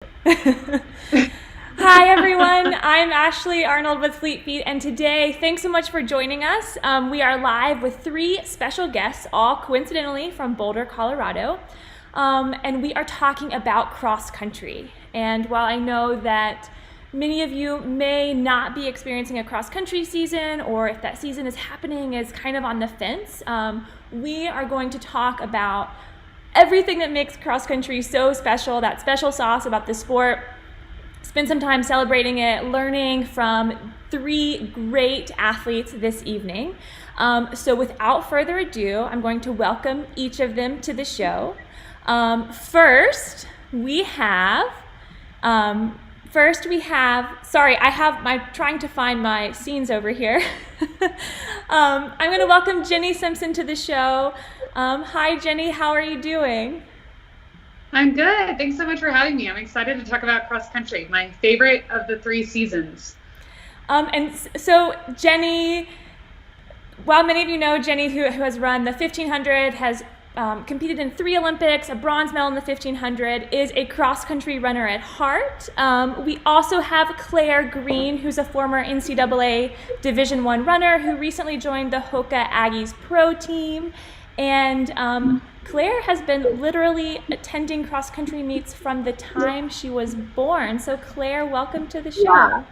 Hi everyone, I'm Ashley Arnold with Fleet Feet, and today, thanks so much for joining us. We are live with three special guests, all coincidentally from Boulder, Colorado, and we are talking about cross country. And while I know that many of you may not be experiencing a cross country season, or if that season is happening is kind of on the fence, we are going to talk about everything that makes cross country so special, that special sauce about the sport. Spend some time celebrating it, learning from three great athletes this evening. So without further ado, I'm going to welcome each of them to the show. First we have, sorry, I'm trying to find my scenes over here. I'm going to welcome Jenny Simpson to the show. Hi, Jenny, how are you doing? I'm good. Thanks so much for having me. I'm excited to talk about cross country, my favorite of the three seasons. And so Jenny, while many of you know Jenny, who has run the 1500, has competed in 3 Olympics, a bronze medal in the 1500, is a cross-country runner at heart. We also have Claire Green, who's a former NCAA Division I runner who recently joined the Hoka Aggies Pro team. And Claire has been literally attending cross-country meets from the time she was born. So Claire, welcome to the show. Yeah.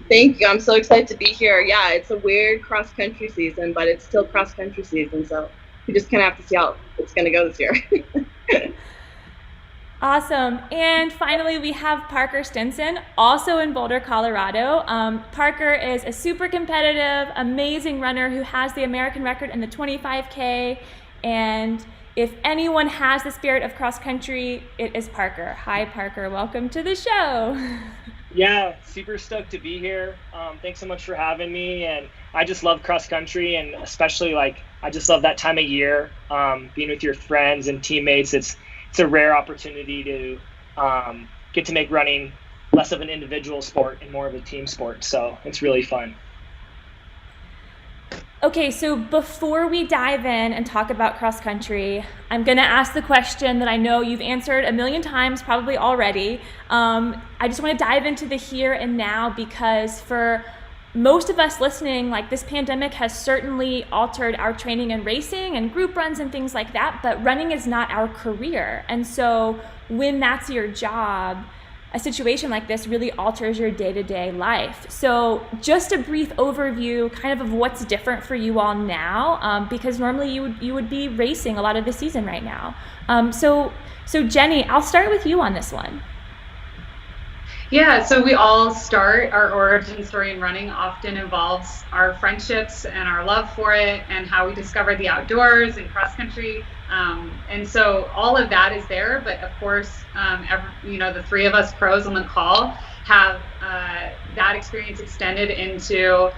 Thank you. I'm so excited to be here. Yeah, it's a weird cross-country season, but it's still cross-country season, so we just kind of have to see how it's going to go this year. Awesome. And finally, we have Parker Stinson, also in Boulder, Colorado. Parker is a super competitive, amazing runner who has the American record in the 25K. And if anyone has the spirit of cross country, it is Parker. Hi, Parker. Welcome to the show. Yeah, super stoked to be here. Thanks so much for having me. And I just love cross country, and especially I just love that time of year, being with your friends and teammates. It's a rare opportunity to get to make running less of an individual sport and more of a team sport. So it's really fun. Okay, so before we dive in and talk about cross country, I'm going to ask the question that I know you've answered a million times probably already. I just want to dive into the here and now, because for most of us listening, this pandemic has certainly altered our training and racing and group runs and things like that, but running is not our career. And so when that's your job, a situation like this really alters your day-to-day life. So just a brief overview kind of what's different for you all now, because normally you would be racing a lot of the season right now. So Jenny, I'll start with you on this one. Yeah, so we all start, our origin story in running often involves our friendships and our love for it and how we discovered the outdoors and cross country. And so all of that is there, but of course, the three of us pros on the call have that experience extended into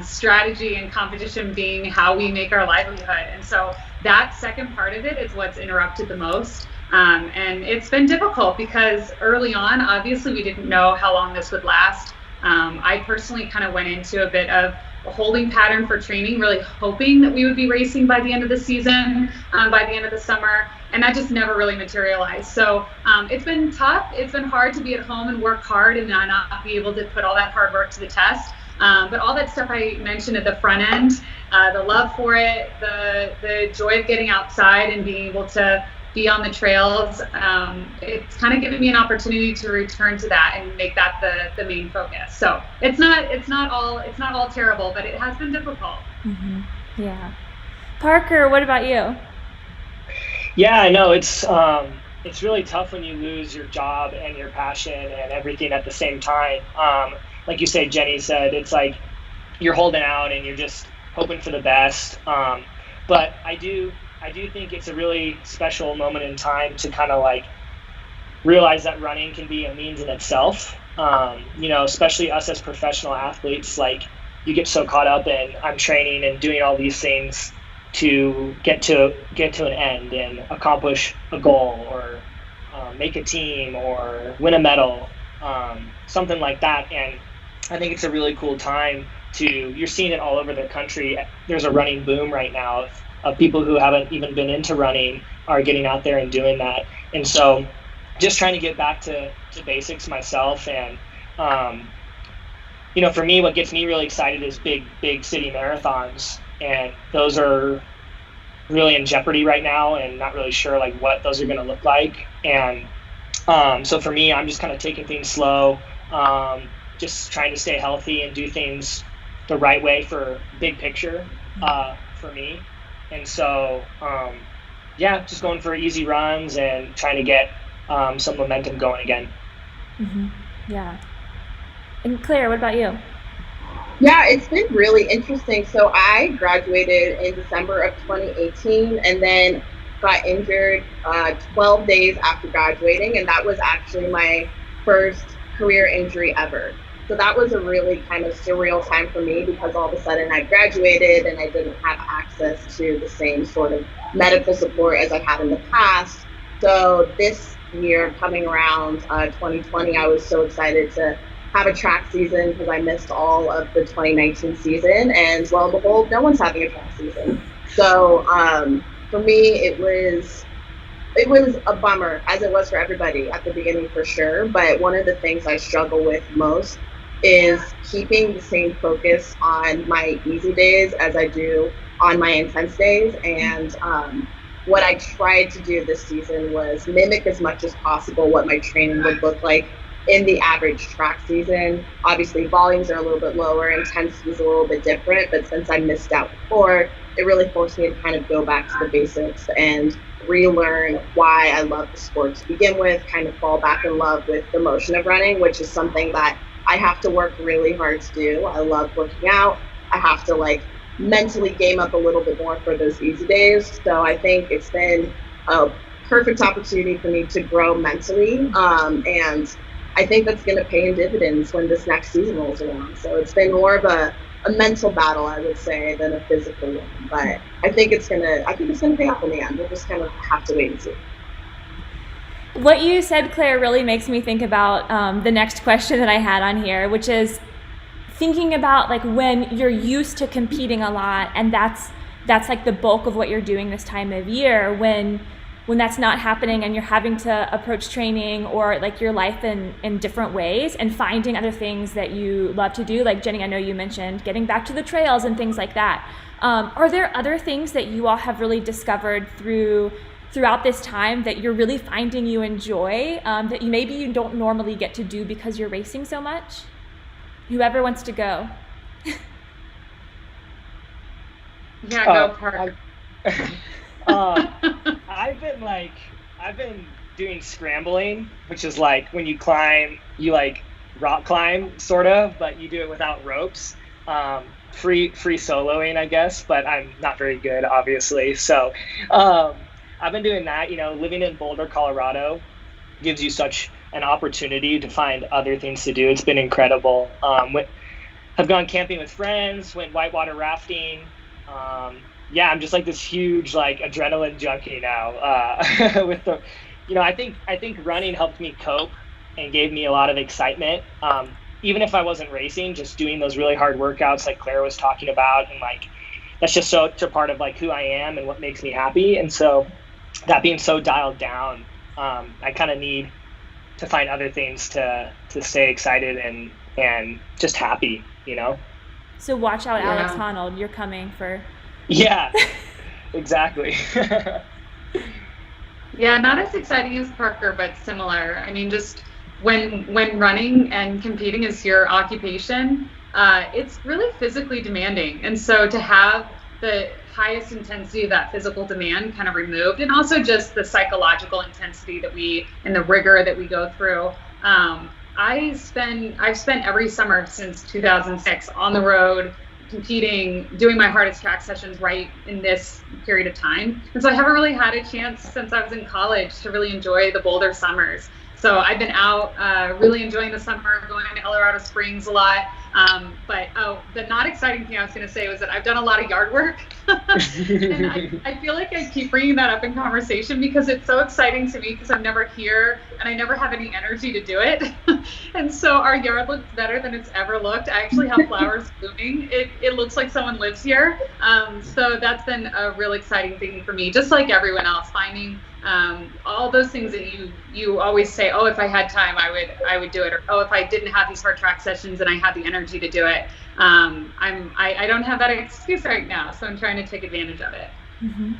strategy and competition being how we make our livelihood. And so that second part of it is what's interrupted the most. And it's been difficult because early on, obviously, we didn't know how long this would last. I personally kind of went into a bit of a holding pattern for training, really hoping that we would be racing by the end of the season, by the end of the summer, and that just never really materialized. So it's been tough. It's been hard to be at home and work hard and not be able to put all that hard work to the test. But all that stuff I mentioned at the front end, the love for it, the joy of getting outside and being able to be on the trails, it's kind of given me an opportunity to return to that and make that the main focus. So it's not all terrible, but it has been difficult. Mm-hmm. Yeah. Parker, what about you? Yeah, I know it's really tough when you lose your job and your passion and everything at the same time. Like you say, Jenny said, it's like you're holding out and you're just hoping for the best. But I do think it's a really special moment in time to kind of realize that running can be a means in itself. Especially us as professional athletes, you get so caught up in I'm training and doing all these things to get to an end and accomplish a goal or make a team or win a medal, something like that. And I think it's a really cool time you're seeing it all over the country. There's a running boom right now of people who haven't even been into running are getting out there and doing that. And so just trying to get back to basics myself. And for me, what gets me really excited is big city marathons, and those are really in jeopardy right now, and not really sure like what those are going to look like. And so for me, I'm just kind of taking things slow, just trying to stay healthy and do things the right way for big picture for me. And so just going for easy runs and trying to get some momentum going again. Mm-hmm. Yeah. And Claire, what about you? Yeah, it's been really interesting. So I graduated in December of 2018 and then got injured 12 days after graduating. And that was actually my first career injury ever. So that was a really kind of surreal time for me, because all of a sudden I graduated and I didn't have access to the same sort of medical support as I had in the past. So this year coming around 2020, I was so excited to have a track season because I missed all of the 2019 season, and lo and behold, no one's having a track season. So for me, it was a bummer, as it was for everybody at the beginning for sure. But one of the things I struggle with most is keeping the same focus on my easy days as I do on my intense days. And what I tried to do this season was mimic as much as possible what my training would look like in the average track season. Obviously, volumes are a little bit lower, intensity is a little bit different, but since I missed out before, it really forced me to kind of go back to the basics and relearn why I love the sport to begin with, kind of fall back in love with the motion of running, which is something that I have to work really hard to do. I love working out. I have to like mentally game up a little bit more for those easy days. So I think it's been a perfect opportunity for me to grow mentally. And I think that's going to pay in dividends when this next season rolls around. So it's been more of a mental battle, I would say, than a physical one. But I think it's gonna pay off in the end. We'll just kind of have to wait and see. What you said, Claire, really makes me think about the next question that I had on here, which is thinking about like when you're used to competing a lot, and that's like the bulk of what you're doing this time of year, when that's not happening and you're having to approach training or like your life in different ways and finding other things that you love to do. Like Jenny, I know you mentioned getting back to the trails and things like that. Are there other things that you all have really discovered throughout this time that you're really finding you enjoy, that you don't normally get to do because you're racing so much? Whoever wants to go. Yeah, go Park. I've been doing scrambling, which is like when you climb, you like rock climb sort of, but you do it without ropes. Free soloing, I guess, but I'm not very good, obviously. So I've been doing that. Living in Boulder, Colorado gives you such an opportunity to find other things to do. It's been incredible. I've gone camping with friends, went whitewater rafting. I'm just like this huge like adrenaline junkie now. With the, I think running helped me cope and gave me a lot of excitement. Even if I wasn't racing, just doing those really hard workouts like Claire was talking about, and like that's just such a part of like who I am and what makes me happy. And so that being so dialed down, I kind of need to find other things to stay excited and just happy, So watch out, yeah. Alex Honnold, you're coming for. Yeah, exactly. Yeah, not as exciting as Parker, but similar. I mean, just when running and competing is your occupation, it's really physically demanding. And so to have the highest intensity of that physical demand kind of removed, and also just the psychological intensity and the rigor that we go through. I've spent every summer since 2006 on the road, competing, doing my hardest track sessions right in this period of time. And so I haven't really had a chance since I was in college to really enjoy the Boulder summers. So I've been out really enjoying the summer, going to Colorado Springs a lot, But the not exciting thing I was going to say was that I've done a lot of yard work. And I feel like I keep bringing that up in conversation because it's so exciting to me because I'm never here and I never have any energy to do it. And so our yard looks better than it's ever looked. I actually have flowers blooming. It looks like someone lives here. So that's been a real exciting thing for me, just like everyone else, finding all those things that you always say, oh, if I had time, I would do it. Or, oh, if I didn't have these hard track sessions and I had the energy to do it. I don't have that excuse right now, so I'm trying to take advantage of it. Mm-hmm.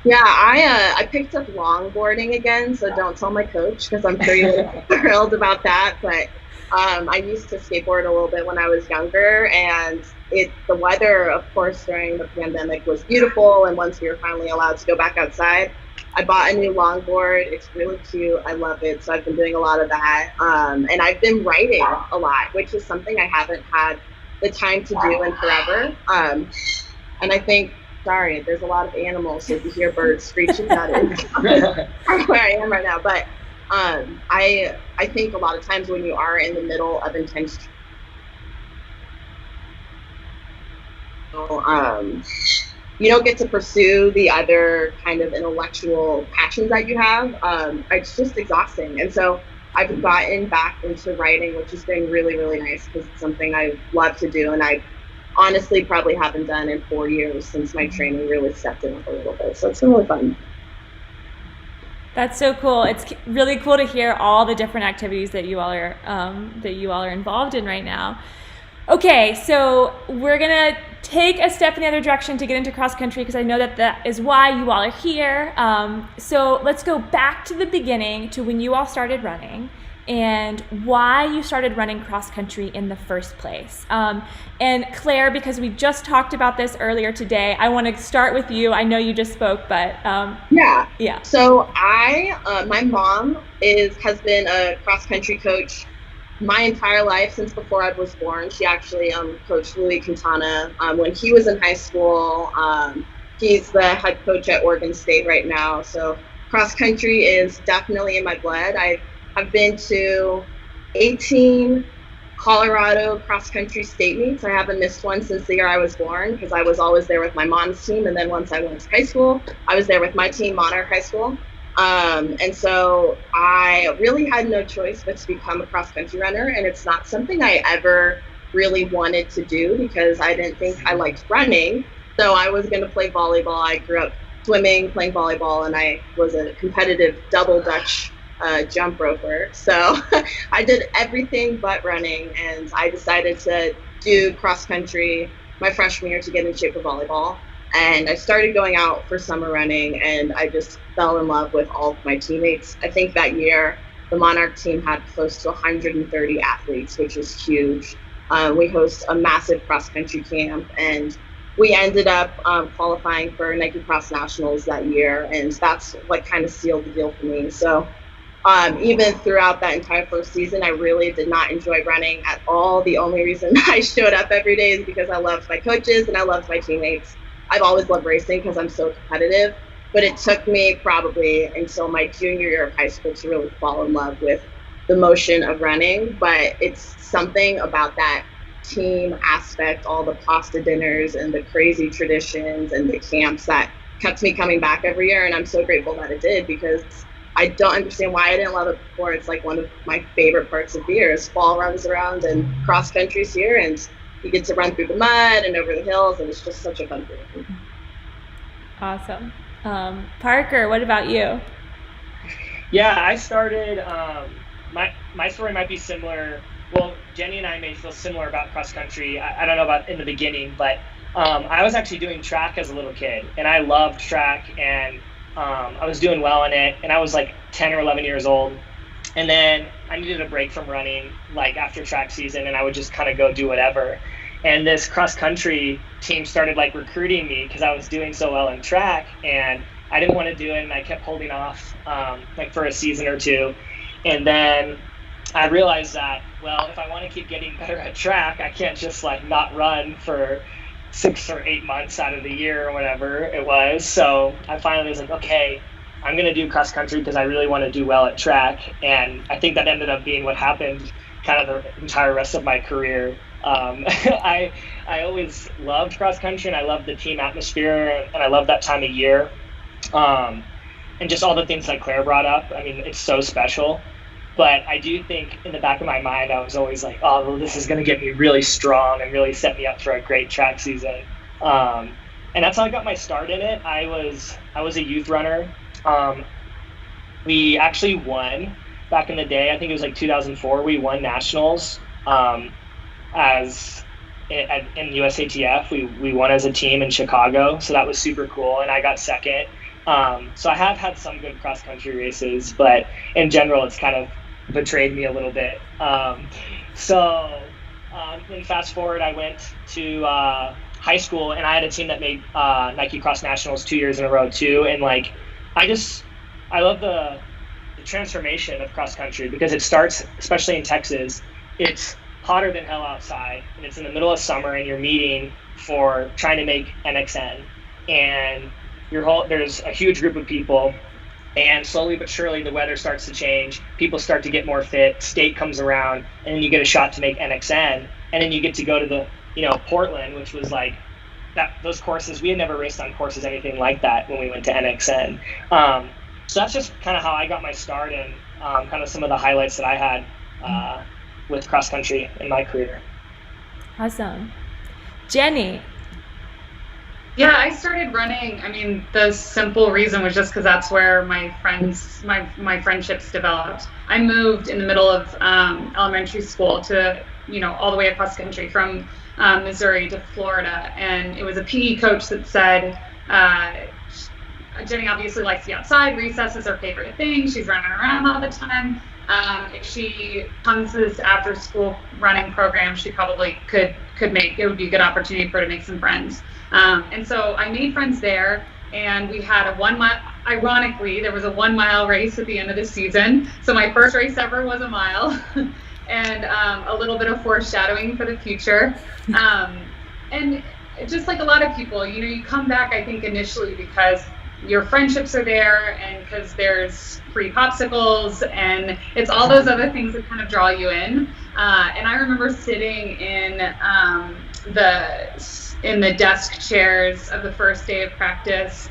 Yeah, I picked up longboarding again, so don't tell my coach because I'm sure you're thrilled about that. But I used to skateboard a little bit when I was younger, and the weather, of course, during the pandemic was beautiful, and once we were finally allowed to go back outside, I bought a new longboard. It's really cute. I love it. So I've been doing a lot of that. And I've been writing a lot, which is something I haven't had the time to do in forever. And I think, sorry, there's a lot of animals, so if you hear birds screeching, that is where I am right now. But I think a lot of times when you are in the middle of intense you don't get to pursue the other kind of intellectual passions that you have. It's just exhausting. And so I've gotten back into writing, which has been really, really nice because it's something I love to do. And I honestly probably haven't done in 4 years since my training really stepped in a little bit. So it's been really fun. That's so cool. It's really cool to hear all the different activities that you all are involved in right now. Okay, so we're going to take a step in the other direction to get into cross country because I know that is why you all are here. So let's go back to the beginning to when you all started running and why you started running cross country in the first place. And Claire, because we just talked about this earlier today, I want to start with you. I know you just spoke, but yeah. So my mom has been a cross country coach my entire life since before I was born. She actually coached Louis Quintana when he was in high school. He's the head coach at Oregon State right now. So cross country is definitely in my blood. I've been to 18 Colorado cross country state meets. I haven't missed one since the year I was born because I was always there with my mom's team. And then once I went to high school, I was there with my team, Monarch High School. And so I really had no choice but to become a cross country runner. And it's not something I ever really wanted to do because I didn't think I liked running. So I was going to play volleyball. I grew up swimming, playing volleyball, and I was a competitive double Dutch jump roper. So I did everything but running. And I decided to do cross country my freshman year to get in shape for volleyball. And I started going out for summer running, and I just fell in love with all of my teammates. I think that year, the Monarch team had close to 130 athletes, which is huge. We host a massive cross-country camp, and we ended up qualifying for Nike Cross Nationals that year, and that's what kind of sealed the deal for me. So even throughout that entire first season, I really did not enjoy running at all. The only reason I showed up every day is because I loved my coaches and I loved my teammates. I've always loved racing because I'm so competitive, but it took me probably until my junior year of high school to really fall in love with the motion of running. But it's something about that team aspect, all the pasta dinners and the crazy traditions and the camps that kept me coming back every year. And I'm so grateful that it did because I don't understand why I didn't love it before. It's like one of my favorite parts of the year is fall runs around and cross country's here, and you get to run through the mud and over the hills, and it's just such a fun thing. Awesome. Parker, what about you? Yeah, I started, my story might be similar. Well, Jenny and I may feel similar about cross country. I don't know about in the beginning, but I was actually doing track as a little kid, and I loved track, and I was doing well in it, and I was like 10 or 11 years old. And then I needed a break from running, like after track season, and I would just kind of go do whatever. And this cross country team started like recruiting me because I was doing so well in track, and I didn't want to do it, and I kept holding off like for a season or two. And then I realized that, well, if I want to keep getting better at track, I can't just like not run for 6 or 8 months out of the year or whatever it was. So I finally was like, okay, I'm going to do cross country because I really want to do well at track. And I think that ended up being what happened. kind of the entire rest of my career. I always loved cross country, and I loved the team atmosphere, and I love that time of year. And just all the things that Claire brought up. I mean, it's so special. But I do think in the back of my mind, I was always like, oh, well, this is going to get me really strong and really set me up for a great track season. And that's how I got my start in it. I was a youth runner. We actually won back in the day. I think it was like 2004. We won nationals as in USATF. We won as a team in Chicago, so that was super cool. And I got second. So I have had some good cross country races, but in general, it's kind of betrayed me a little bit. Then fast forward, I went to high school, and I had a team that made Nike Cross Nationals 2 years in a row too. And like, I love the transformation of cross country, because it starts, especially in Texas, it's hotter than hell outside, and it's in the middle of summer, and you're meeting for trying to make NXN, and there's a huge group of people, and slowly but surely the weather starts to change. People start to get more fit. State comes around, and then you get a shot to make NXN, and then you get to go to the Portland, which was like that. Those courses, we had never raced on courses anything like that when we went to NXN. So that's just kind of how I got my start, and kind of some of the highlights that I had with cross country in my career. Awesome. Jenny. Yeah, I started running. I mean, the simple reason was just because that's where my friendships developed. I moved in the middle of elementary school to, all the way across the country from Missouri to Florida. And it was a PE coach that said, Jenny obviously likes to be outside. Recess is her favorite thing. She's running around all the time. If she comes to this after school running program, she probably could it would be a good opportunity for her to make some friends. And so I made friends there, and we had a 1 mile, ironically, there was a 1 mile race at the end of the season. So my first race ever was a mile, and a little bit of foreshadowing for the future. And just like a lot of people, you come back, I think, initially because your friendships are there, and because there's free popsicles, and it's all those other things that kind of draw you in. And I remember sitting in the desk chairs of the first day of practice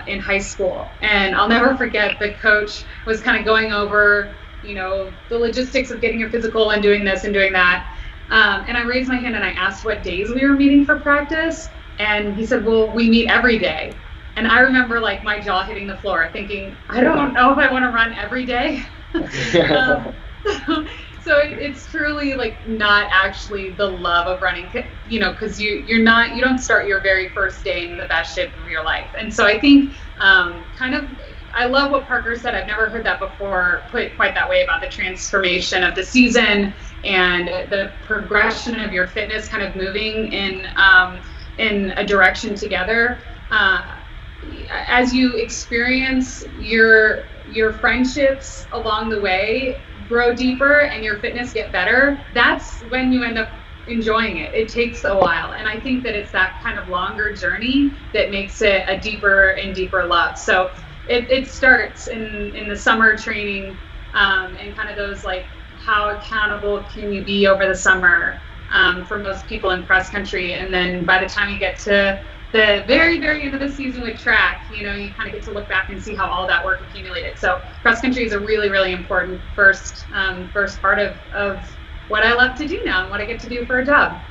in high school, and I'll never forget, the coach was kind of going over the logistics of getting your physical and doing this and doing that, and I raised my hand and I asked what days we were meeting for practice, and he said, well, we meet every day. And I remember like my jaw hitting the floor, thinking, I don't know if I want to run every day. So it's truly like not actually the love of running, because you don't start your very first day in the best shape of your life. And so I think I love what Parker said. I've never heard that before put quite that way, about the transformation of the season and the progression of your fitness kind of moving in a direction together. As you experience your friendships along the way grow deeper and your fitness get better, that's when you end up enjoying it. It takes a while, and I think that it's that kind of longer journey that makes it a deeper and deeper love. So it starts in the summer training, and kind of those like, how accountable can you be over the summer for most people in cross country, and then by the time you get to the very, very end of the season with track, you kind of get to look back and see how all that work accumulated. So cross country is a really, really important first part of what I love to do now and what I get to do for a job.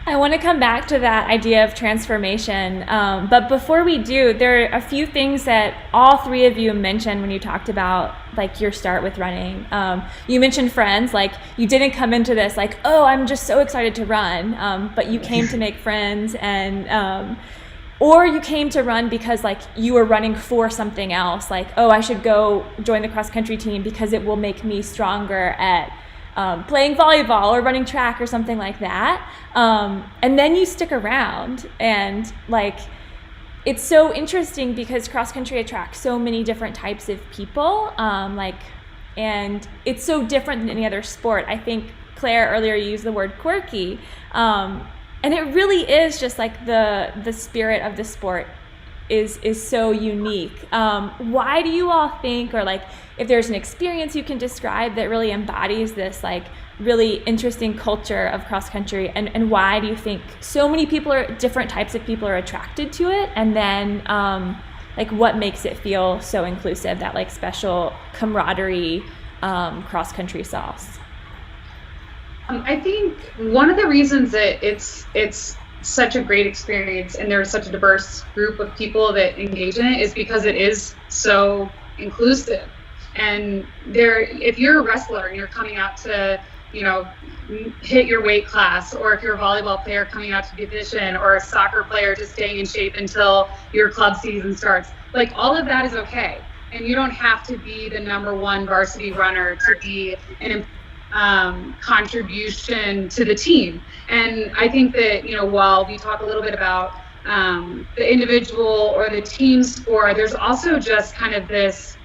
I want to come back to that idea of transformation, but before we do, there are a few things that all three of you mentioned when you talked about like your start with running. You mentioned friends, like you didn't come into this like, oh, I'm just so excited to run, but you came to make friends, and or you came to run because like you were running for something else, like, oh, I should go join the cross country team because it will make me stronger at playing volleyball or running track or something like that. And then you stick around, and like, it's so interesting because cross country attracts so many different types of people. And it's so different than any other sport. I think Claire earlier used the word quirky. And it really is just like the spirit of the sport is so unique. Why do you all think, or like if there's an experience you can describe that really embodies this like really interesting culture of cross country, and why do you think so many different types of people are attracted to it, and then like what makes it feel so inclusive, that like special camaraderie cross country sauce? I think one of the reasons that it's such a great experience and there's such a diverse group of people that engage in it is because it is so inclusive. And if you're a wrestler and you're coming out to, hit your weight class, or if you're a volleyball player coming out to be audition, or a soccer player just staying in shape until your club season starts, like all of that is okay. And you don't have to be the number one varsity runner to be an contribution to the team. And I think that, while we talk a little bit about the individual or the team sport, there's also just kind of this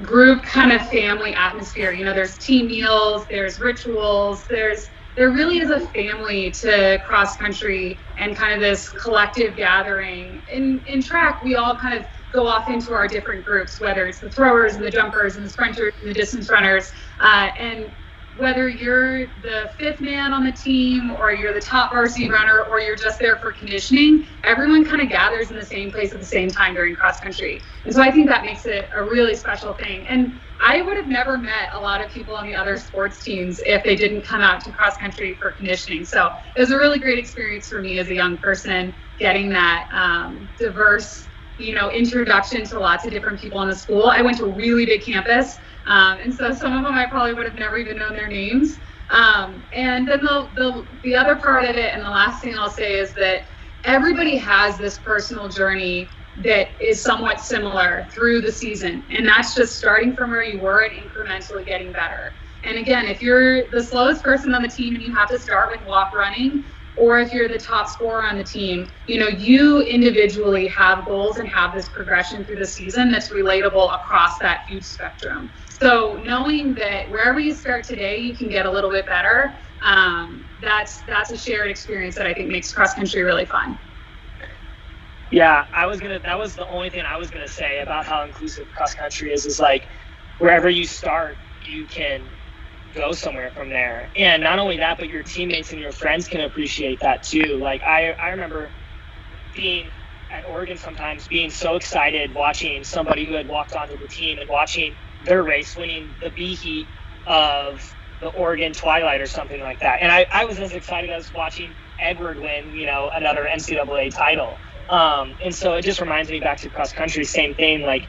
group kind of family atmosphere. There's team meals, there's rituals, there really is a family to cross country and kind of this collective gathering. In track, we all kind of go off into our different groups, whether it's the throwers and the jumpers and the sprinters and the distance runners, and whether you're the fifth man on the team, or you're the top varsity runner, or you're just there for conditioning, everyone kind of gathers in the same place at the same time during cross country. And so I think that makes it a really special thing. And I would have never met a lot of people on the other sports teams if they didn't come out to cross country for conditioning. So it was a really great experience for me as a young person, getting that diverse, introduction to lots of different people in the school. I went to a really big campus. And so some of them I probably would have never even known their names. And then the other part of it, and the last thing I'll say, is that everybody has this personal journey that is somewhat similar through the season. And that's just starting from where you were and incrementally getting better. And again, if you're the slowest person on the team and you have to start with walk running, or if you're the top scorer on the team, you individually have goals and have this progression through the season that's relatable across that huge spectrum. So knowing that wherever you start today, you can get a little bit better, that's a shared experience that I think makes cross country really fun. Yeah, that was the only thing I was gonna say about how inclusive cross country is like wherever you start, you can go somewhere from there. And not only that, but your teammates and your friends can appreciate that too. Like I remember being at Oregon sometimes, being so excited watching somebody who had walked onto the team and watching their race winning the B heat of the Oregon Twilight or something like that. And I was as excited as watching Edward win, another NCAA title. And so it just reminds me back to cross country, same thing. Like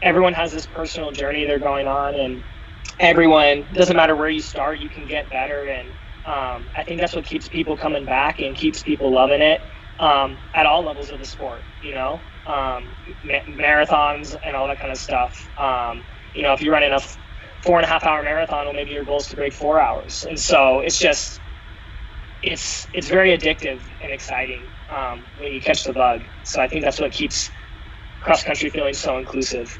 everyone has this personal journey they're going on, and everyone, doesn't matter where you start, you can get better. And I think that's what keeps people coming back and keeps people loving it at all levels of the sport, marathons and all that kind of stuff. If you're running a 4.5 hour marathon, well, maybe your goal is to break 4 hours. And so it's just, it's very addictive and exciting when you catch the bug. So I think that's what keeps cross country feeling so inclusive.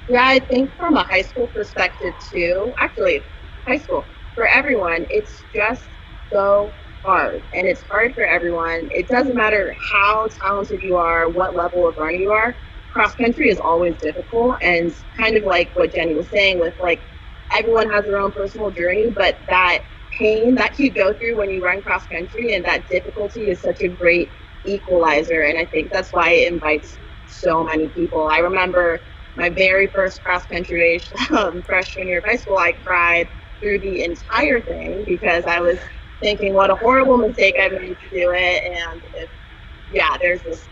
Yeah, I think from a high school perspective too, actually, high school, for everyone, it's just so hard. And it's hard for everyone. It doesn't matter how talented you are, what level of runner you are, cross country is always difficult. And kind of like what Jenny was saying with like, everyone has their own personal journey, but that pain that you go through when you run cross country and that difficulty is such a great equalizer. And I think that's why it invites so many people. I remember my very first cross country race, freshman year of high school, I cried through the entire thing because I was thinking what a horrible mistake I made to do it. And there's this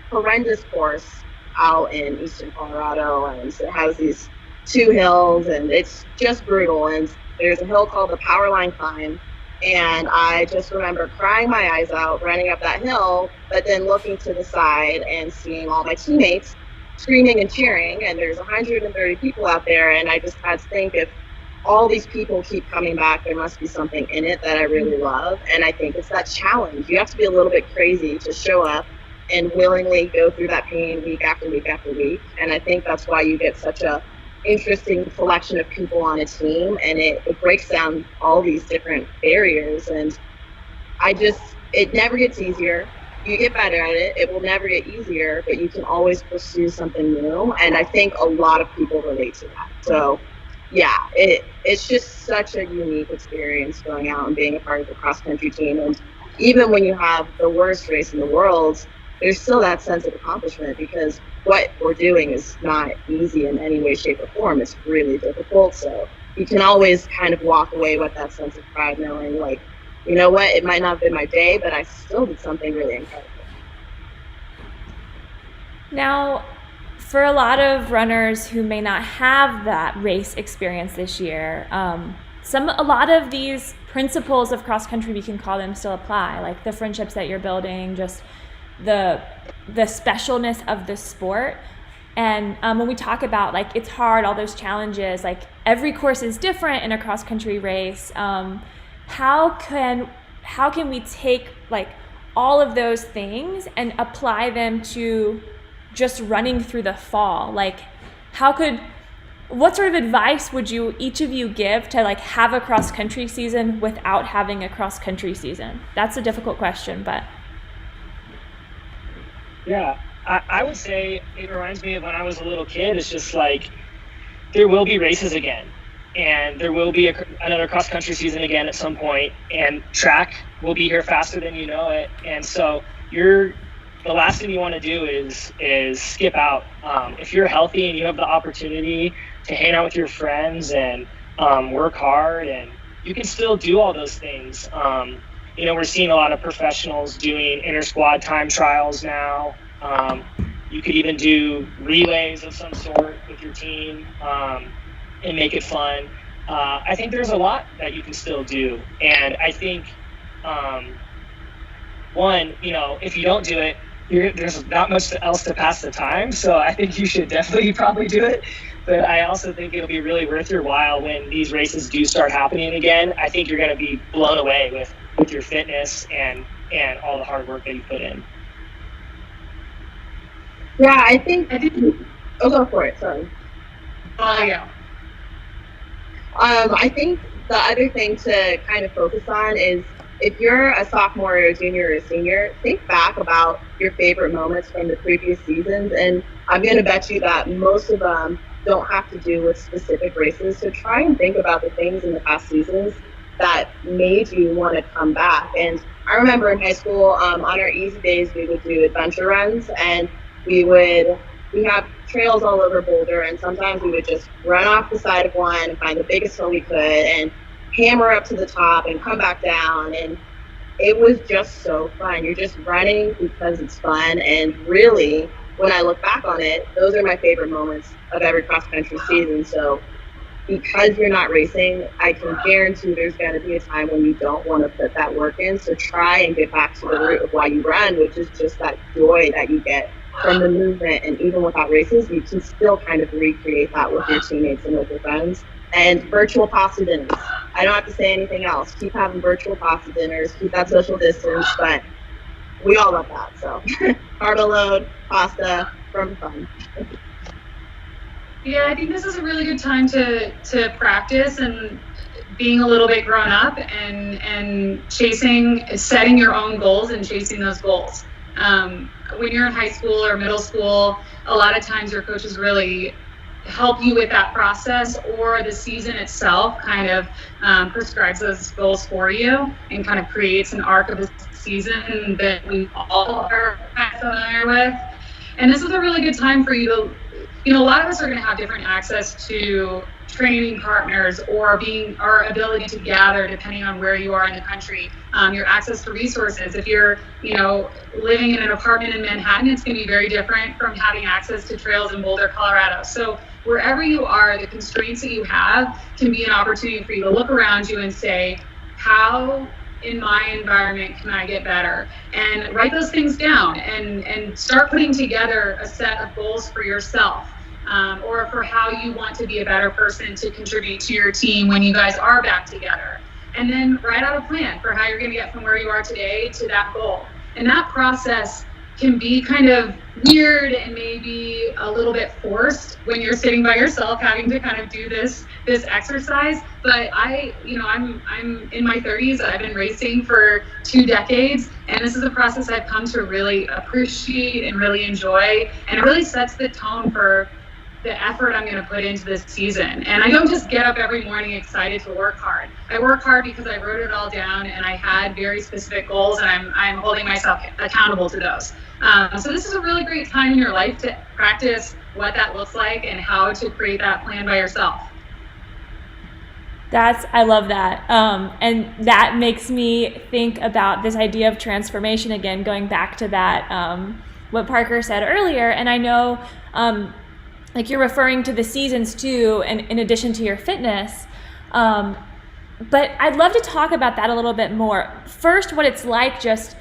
horrendous course out in eastern Colorado, and it has these 2 hills, and it's just brutal. And there's a hill called the Powerline Climb, and I just remember crying my eyes out running up that hill, but then looking to the side and seeing all my teammates screaming and cheering, and there's 130 people out there, and I just had to think, if all these people keep coming back, there must be something in it that I really love. And I think it's that challenge. You have to be a little bit crazy to show up and willingly go through that pain week after week after week. And I think that's why you get such a interesting selection of people on a team, and it breaks down all these different barriers. And it never gets easier. you get better at it. It will never get easier, but you can always pursue something new. And I think a lot of people relate to that. So yeah, it's just such a unique experience going out and being a part of the cross country team. And even when you have the worst race in the world, there's still that sense of accomplishment, because what we're doing is not easy in any way, shape, or form. It's really difficult. So you can always kind of walk away with that sense of pride, knowing, like, you know what, it might not have been my day, but I still did something really incredible. Now, for a lot of runners who may not have that race experience this year, a lot of these principles of cross country, we can call them, still apply, like the friendships that you're building, just the specialness of the sport. And when we talk about, like, it's hard, all those challenges, like every course is different in a cross country race. How can we take, like, all of those things and apply them to just running through the fall? Like, what sort of advice would each of you give to, like, have a cross country season without having a cross country season? That's a difficult question, but. Yeah, I would say it reminds me of when I was a little kid. It's just like, there will be races again, and there will be another cross country season again at some point, and track will be here faster than you know it. And so the last thing you want to do is skip out. If you're healthy and you have the opportunity to hang out with your friends and work hard, and you can still do all those things. We're seeing a lot of professionals doing inter-squad time trials now. You could even do relays of some sort with your team and make it fun. I think there's a lot that you can still do. And I think, if you don't do it, there's not much else to pass the time. So I think you should definitely probably do it. But I also think it'll be really worth your while when these races do start happening again. I think you're going to be blown away with your fitness and all the hard work that you put in. Yeah, I think. Oh, go for it. Sorry. Yeah. I think the other thing to kind of focus on is, if you're a sophomore or a junior or a senior, think back about your favorite moments from the previous seasons. And I'm going to bet you that most of them don't have to do with specific races. So try and think about the things in the past seasons that made you want to come back. And I remember in high school, on our easy days, we would do adventure runs, and we have trails all over Boulder, and sometimes we would just run off the side of one and find the biggest hill we could and hammer up to the top and come back down. And it was just so fun. You're just running because it's fun. And really, when I look back on it, those are my favorite moments of every cross country season. So because you're not racing, I can guarantee there's going to be a time when you don't want to put that work in. So try and get back to the root of why you run, which is just that joy that you get from the movement. And even without races, you can still kind of recreate that with your teammates and with your friends. And virtual pasta dinners. I don't have to say anything else. Keep having virtual pasta dinners, keep that social distance, but we all love that. So carbo load, pasta, from fun. Yeah, I think this is a really good time to practice and being a little bit grown up and setting your own goals and chasing those goals. When you're in high school or middle school, a lot of times your coaches really help you with that process, or the season itself kind of prescribes those goals for you and kind of creates an arc of a season that we all are kind of familiar with. And this is a really good time for you to, a lot of us are going to have different access to training partners or our ability to gather depending on where you are in the country. Your access to resources. If you're, living in an apartment in Manhattan, it's going to be very different from having access to trails in Boulder, Colorado. So wherever you are, the constraints that you have can be an opportunity for you to look around you and say, how in my environment can I get better? And write those things down and start putting together a set of goals for yourself. Or for how you want to be a better person to contribute to your team when you guys are back together. And then write out a plan for how you're going to get from where you are today to that goal. And that process can be kind of weird and maybe a little bit forced when you're sitting by yourself having to kind of do this exercise. But I'm in my 30s. I've been racing for 2 decades, and this is a process I've come to really appreciate and really enjoy, and it really sets the tone for the effort I'm going to put into this season. And I don't just get up every morning excited to work hard. I work hard because I wrote it all down and I had very specific goals, and I'm holding myself accountable to those. So this is a really great time in your life to practice what that looks like and how to create that plan by yourself. I love that. And that makes me think about this idea of transformation again, going back to that, what Parker said earlier. And I know, like you're referring to the seasons too, and in addition to your fitness. But I'd love to talk about that a little bit more. First, what it's like, just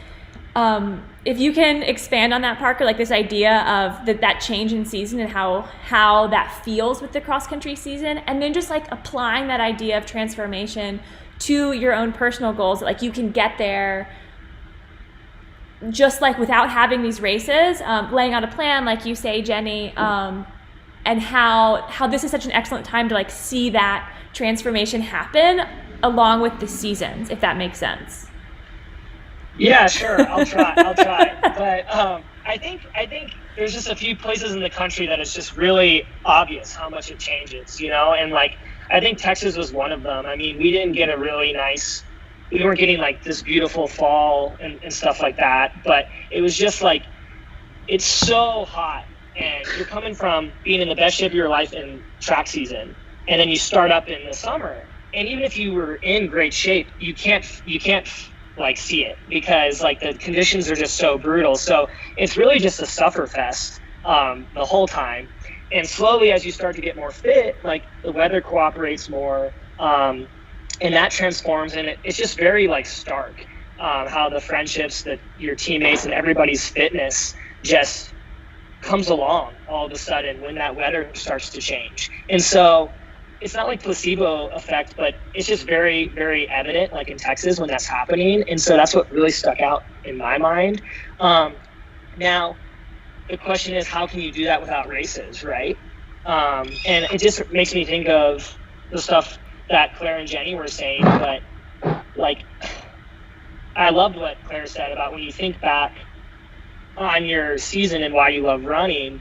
if you can expand on that, Parker, like this idea of that change in season and how that feels with the cross country season, and then just like applying that idea of transformation to your own personal goals. Like you can get there just like without having these races, laying out a plan, like you say, Jenny, and how this is such an excellent time to like see that transformation happen along with the seasons, if that makes sense. Yeah, sure. I'll try. But I think there's just a few places in the country that it's just really obvious how much it changes, and like I think Texas was one of them. I mean, we didn't get we weren't getting like this beautiful fall and stuff like that, but it was just like, it's so hot, and you're coming from being in the best shape of your life in track season, and then you start up in the summer, and even if you were in great shape, you can't like see it because like the conditions are just so brutal. So it's really just a suffer fest the whole time. And slowly, as you start to get more fit, like the weather cooperates more, and that transforms. And it's just very like stark how the friendships, that your teammates and everybody's fitness just comes along all of a sudden when that weather starts to change. And so it's not like placebo effect, but it's just very, very evident, like in Texas, when that's happening. And so that's what really stuck out in my mind. Now, the question is, how can you do that without races, right? And it just makes me think of the stuff that Claire and Jenny were saying. But like, I loved what Claire said about when you think back on your season and why you love running.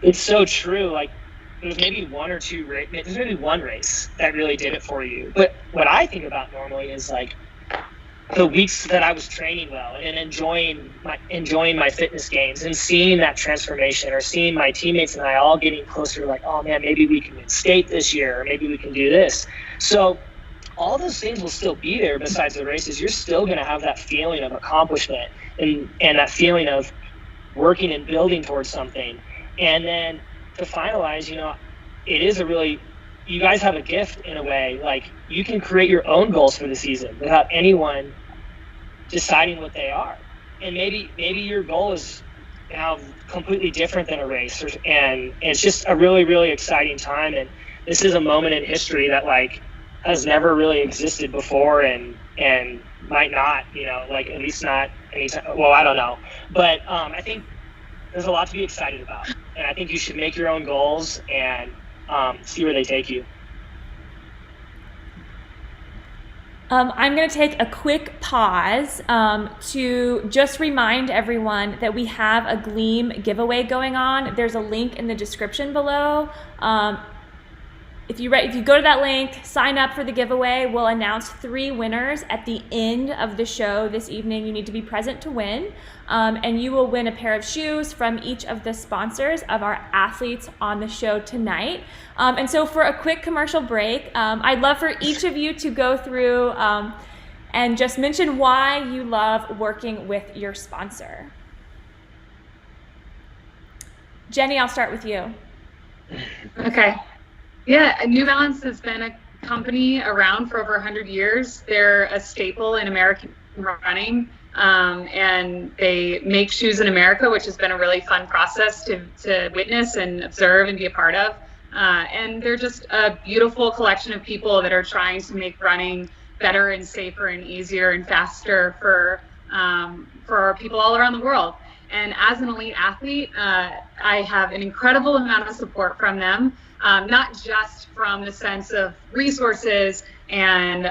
It's so true. Like, there's maybe one race that really did it for you. But what I think about normally is like the weeks that I was training well and enjoying my fitness gains and seeing that transformation, or seeing my teammates and I all getting closer, like, oh man, maybe we can win state this year, or maybe we can do this. So all those things will still be there besides the races. You're still going to have that feeling of accomplishment and that feeling of working and building towards something. And then to finalize, it is you guys have a gift in a way. Like, you can create your own goals for the season without anyone deciding what they are. And maybe your goal is now completely different than a race, and it's just a really, really exciting time. And this is a moment in history that like has never really existed before, and might not, like at least not anytime. Well, I don't know, but I think there's a lot to be excited about, and I think you should make your own goals and see where they take you. I'm going to take a quick pause to just remind everyone that we have a Gleam giveaway going on. There's a link in the description below. If you go to that link, sign up for the giveaway. We'll announce 3 winners at the end of the show this evening. You need to be present to win. And you will win a pair of shoes from each of the sponsors of our athletes on the show tonight. And so for a quick commercial break, I'd love for each of you to go through and just mention why you love working with your sponsor. Jenny, I'll start with you. Okay. Yeah, New Balance has been a company around for over 100 years. They're a staple in American running, and they make shoes in America, which has been a really fun process to witness and observe and be a part of. And they're just a beautiful collection of people that are trying to make running better and safer and easier and faster for people all around the world. And as an elite athlete, I have an incredible amount of support from them, not just from the sense of resources and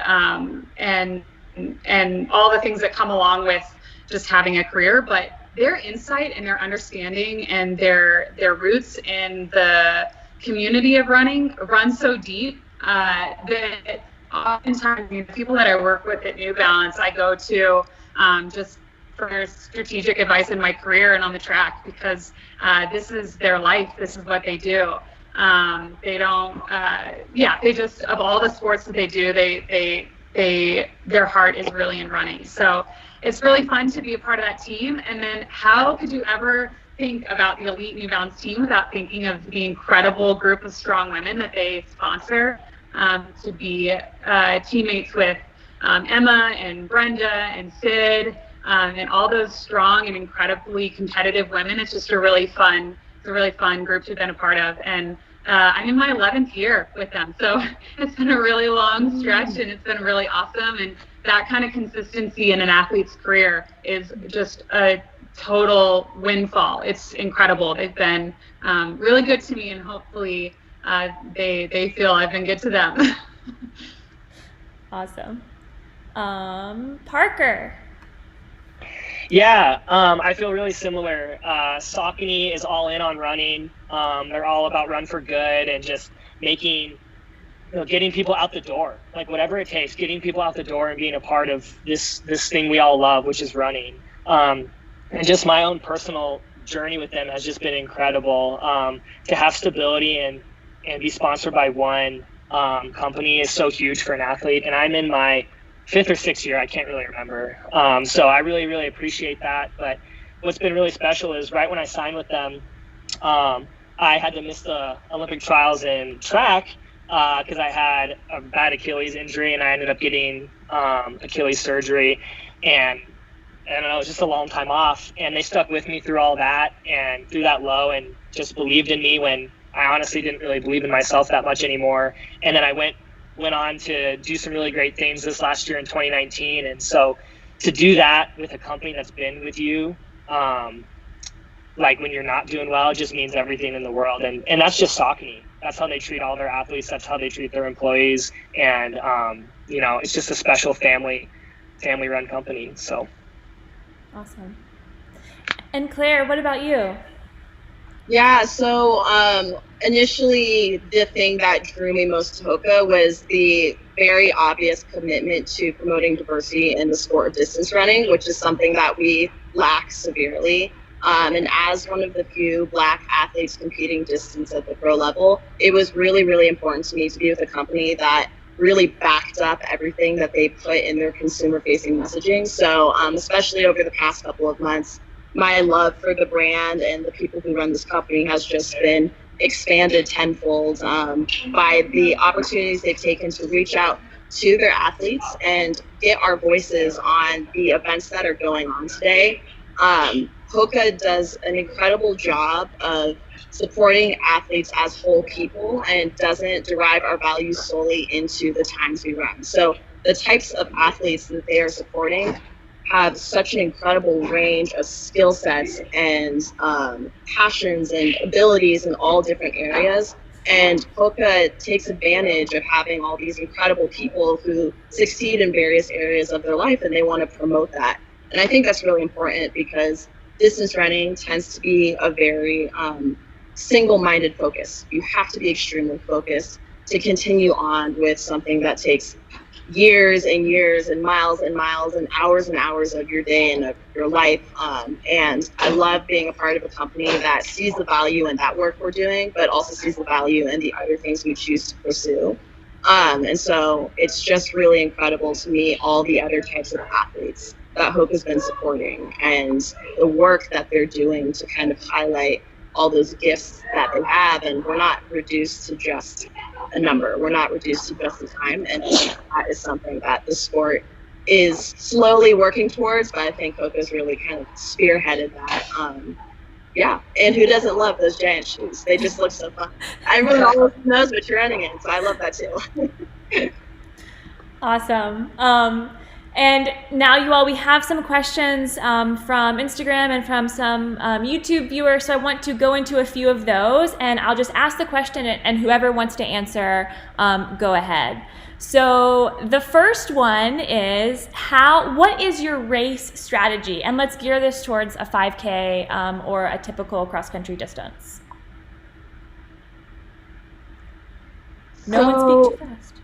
all the things that come along with just having a career, but their insight and their understanding and their roots in the community of running run so deep that oftentimes the people that I work with at New Balance, I go to just for strategic advice in my career and on the track, because this is their life. This is what they do. They don't, they just, of all the sports that they do, their heart is really in running. So it's really fun to be a part of that team. And then how could you ever think about the elite New Balance team without thinking of the incredible group of strong women that they sponsor, to be teammates with Emma and Brenda and Sid, and all those strong and incredibly competitive women. It's just a really fun group to have been a part of. And I'm in my 11th year with them. So it's been a really long stretch, and it's been really awesome. And that kind of consistency in an athlete's career is just a total windfall. It's incredible. They've been really good to me, and hopefully they feel I've been good to them. Awesome. Parker. Yeah, I feel really similar. Saucony is all in on running. They're all about run for good and just getting people out the door, like whatever it takes, getting people out the door and being a part of this thing we all love, which is running. And just my own personal journey with them has just been incredible. To have stability and be sponsored by one company is so huge for an athlete. And I'm in my 5th or 6th year, I can't really remember. So I really, really appreciate that. But what's been really special is right when I signed with them, I had to miss the Olympic trials in track because I had a bad Achilles injury, and I ended up getting Achilles surgery. And I don't know, it was just a long time off. And they stuck with me through all that and through that low, and just believed in me when I honestly didn't really believe in myself that much anymore. And then I went on to do some really great things this last year in 2019. And so to do that with a company that's been with you, like when you're not doing well, it just means everything in the world. And that's just Saucony. That's how they treat all their athletes. That's how they treat their employees. And, it's just a special family run company. So. Awesome. And Claire, what about you? Yeah, so initially the thing that drew me most to Hoka was the very obvious commitment to promoting diversity in the sport of distance running, which is something that we lack severely. And as one of the few Black athletes competing distance at the pro level, it was really, really important to me to be with a company that really backed up everything that they put in their consumer-facing messaging. So especially over the past couple of months, my love for the brand and the people who run this company has just been expanded tenfold by the opportunities they've taken to reach out to their athletes and get our voices on the events that are going on today. Hoka does an incredible job of supporting athletes as whole people and doesn't derive our values solely into the times we run. So the types of athletes that they are supporting have such an incredible range of skill sets and passions and abilities in all different areas. And Hoka takes advantage of having all these incredible people who succeed in various areas of their life, and they want to promote that. And I think that's really important because distance running tends to be a very single-minded focus. You have to be extremely focused to continue on with something that takes years and years and miles and hours of your day and of your life. And I love being a part of a company that sees the value in that work we're doing, but also sees the value in the other things we choose to pursue. And so it's just really incredible to me, all the other types of athletes that Hope has been supporting and the work that they're doing to kind of highlight all those gifts that they have. And we're not reduced to just a number. We're not reduced to just a time. And that is something that the sport is slowly working towards, but I think Hope has really kind of spearheaded that. Yeah, and who doesn't love those giant shoes? They just look so fun. Everyone almost knows what you're running in, so I love that too. Awesome. And now, you all, we have some questions from Instagram and from some YouTube viewers, so I want to go into a few of those, and I'll just ask the question, and whoever wants to answer, go ahead. So the first one is, what is your race strategy? And let's gear this towards a 5K or a typical cross-country distance. No one speak too fast.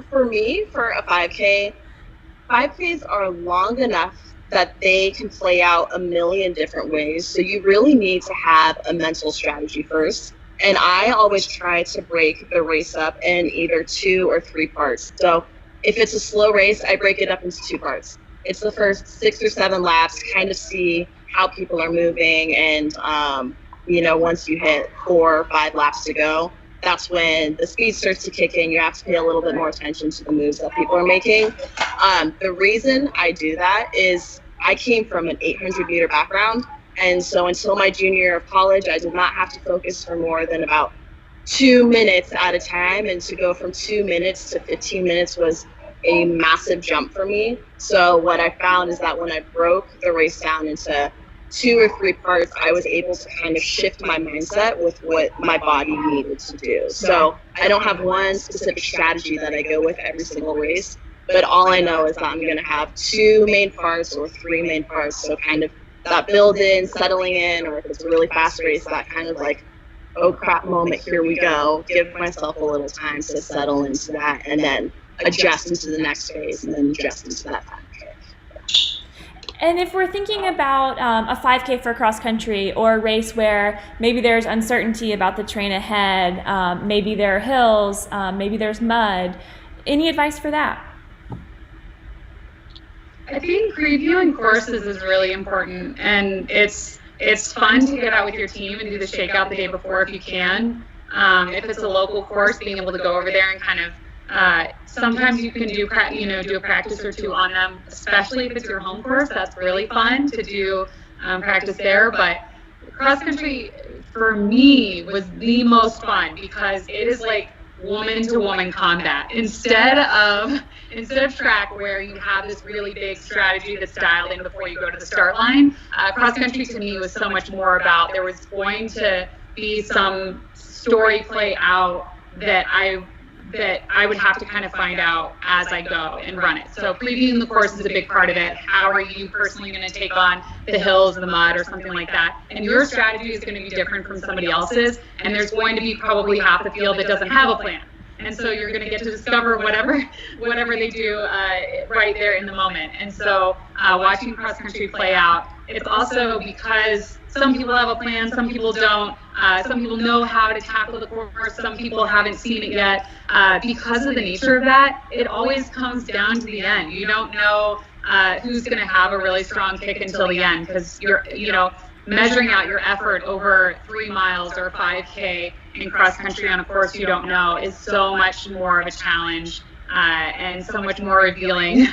For me, for a 5K, 5Ks are long enough that they can play out a million different ways. So you really need to have a mental strategy first. And I always try to break the race up in either 2 or 3 parts. So if it's a slow race, I break it up into 2 parts. It's the first 6 or 7 laps, kind of see how people are moving. And, once you hit 4 or 5 laps to go, that's when the speed starts to kick in. You have to pay a little bit more attention to the moves that people are making. The reason I do that is I came from an 800-meter background. And so until my junior year of college, I did not have to focus for more than about 2 minutes at a time. And to go from 2 minutes to 15 minutes was a massive jump for me. So what I found is that when I broke the race down into 2 or 3 parts, I was able to kind of shift my mindset with what my body needed to do. So I don't have one specific strategy that I go with every single race, but all I know is that I'm going to have 2 main parts or 3 main parts. So kind of that build in, settling in, or if it's a really fast race, that kind of like, oh crap moment, here we go. Give myself a little time to settle into that and then adjust into the next phase and then adjust into that 5K. And if we're thinking about a 5K for cross country, or a race where maybe there's uncertainty about the terrain ahead, maybe there are hills, maybe there's mud, any advice for that? I think previewing courses is really important, and it's fun to get out with your team and do the shakeout the day before if you can. If it's a local course, being able to go over there and kind of sometimes you can do a practice or 2 on them, especially if it's your home course. That's really fun to do practice there. But cross country for me was the most fun because it is like woman to woman combat instead of track where you have this really big strategy that's dialed in before you go to the start line. Cross country to me was so much more about, there was going to be some story play out that I would have to kind of find out as I go and run it. So previewing the course is a big part of it. How are you personally going to take on the hills, the mud, or something like that? And your strategy is going to be different from somebody else's. And there's going to be probably half the field that doesn't have a plan. And so you're going to get to discover whatever they do right there in the moment. And so watching cross country play out, it's also because some people have a plan, some people don't. Some people know how to tackle the course, some people haven't seen it yet. Because of the nature of that, it always comes down to the end. You don't know who's going to have a really strong kick until the end, because you're measuring out your effort over 3 miles or 5K in cross country on a course you don't know is so much more of a challenge and so much more revealing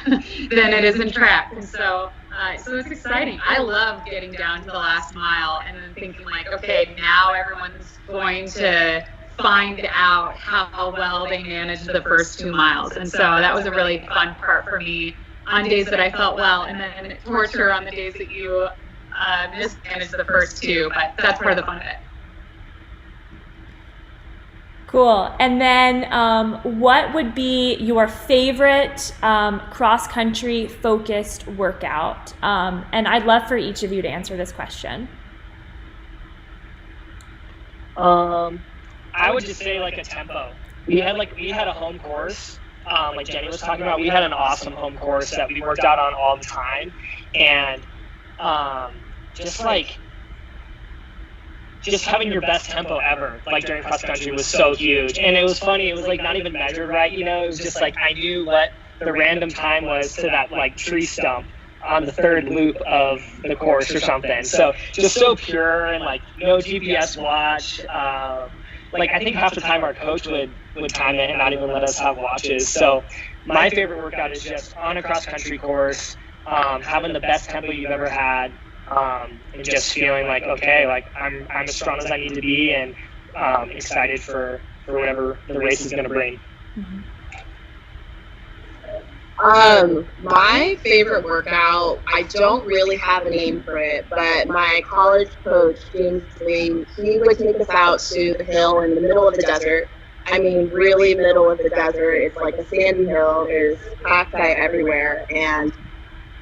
than it is in track. And so it's exciting. I love getting down to the last mile and then thinking like, okay, now everyone's going to find out how well they managed the first 2 miles. And so that was a really fun part for me on days that I felt well, and then torture on the days that you mismanaged the first 2, but that's part of the fun of it. Cool. And then what would be your favorite cross-country focused workout? And I'd love for each of you to answer this question. I would just say like a tempo. We had a home course, like Jenny was talking about. We had an awesome home course that we worked out on all the time, and just having your best tempo ever, like during cross country, was so huge. And it was funny, it was like not even measured right, it was just like I knew what the random time was to that like tree stump on the 3rd loop of the course or something. So just so pure, and like no GPS watch. Like I think half the time our coach would time it and not even let us have watches. So my favorite workout is just on a cross country course, having the best tempo you've ever had. And just feeling like, okay, like I'm as strong as I need to be, and excited for whatever the race is going to bring. Mm-hmm. My favorite workout, I don't really have a name for it, but my college coach, James Lee, he would take us out to the hill in the middle of the desert. I mean, really middle of the desert. It's like a sandy hill. There's cacti everywhere. And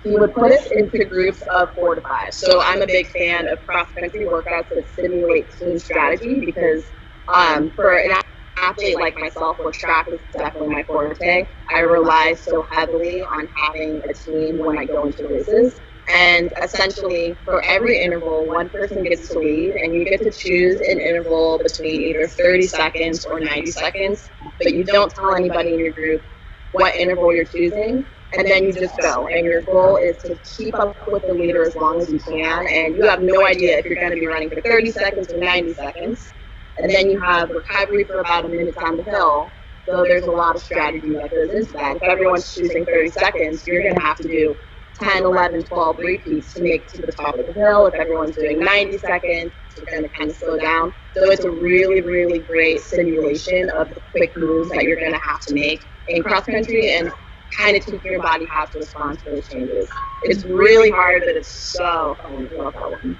he would put us into groups of 4 to 5. So I'm a big fan of cross-country workouts that simulate team strategy because for an athlete like myself, where track is definitely my forte, I rely so heavily on having a team when I go into races. And essentially, for every interval, one person gets to lead, and you get to choose an interval between either 30 seconds or 90 seconds, but you don't tell anybody in your group what interval you're choosing, and then you just go. And your goal is to keep up with the leader as long as you can, and you have no idea if you're going to be running for 30 seconds or 90 seconds. And then you have recovery for about a minute down the hill. So there's a lot of strategy that goes into that. If everyone's choosing 30 seconds, you're going to have to do 10, 11, 12 repeats to make it to the top of the hill. If everyone's doing 90 seconds, you're going to kind of slow down. So it's a really, really great simulation of the quick moves that you're going to have to make in cross country and kind of teach your body how to respond to those changes. It's really hard, but it's so fun. I love that one.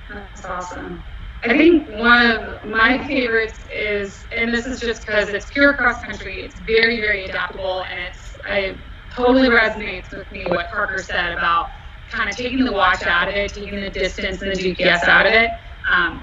That's awesome. I think one of my favorites is, and this is just because it's pure cross country, it's very, very adaptable, and it totally resonates with me what Parker said about kind of taking the watch out of it, taking the distance and the GPS out of it.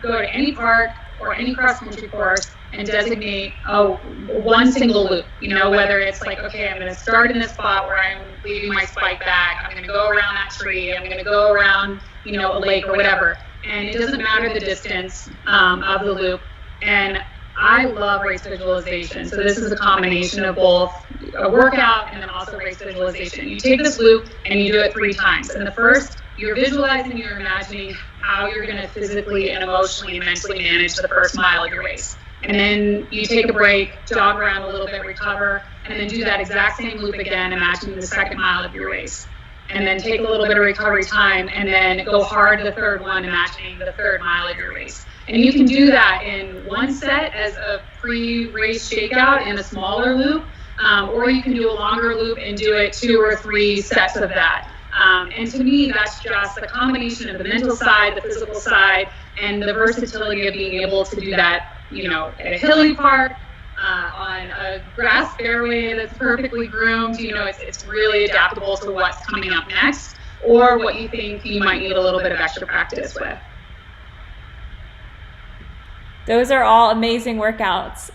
Go to any park or any cross country course and designate one single loop, whether it's like, okay, I'm going to start in this spot where I'm leaving my spike back, I'm going to go around that tree, I'm going to go around, a lake or whatever. And it doesn't matter the distance of the loop. And I love race visualization. So this is a combination of both a workout and then also race visualization. You take this loop and you do it 3 times. And the first, you're visualizing, you're imagining how you're going to physically and emotionally and mentally manage the first mile of your race. And then you take a break, jog around a little bit, recover, and then do that exact same loop again, imagining the second mile of your race. And then take a little bit of recovery time, and then go hard the third one, imagining the third mile of your race. And you can do that in one set as a pre-race shakeout in a smaller loop, or you can do a longer loop and do it 2 or 3 sets of that. And to me, that's just a combination of the mental side, the physical side, and the versatility of being able to do that, at a hilly park, on a grass fairway that's perfectly groomed. It's really adaptable to what's coming up next or what you think you might need a little bit of extra practice with. Those are all amazing workouts.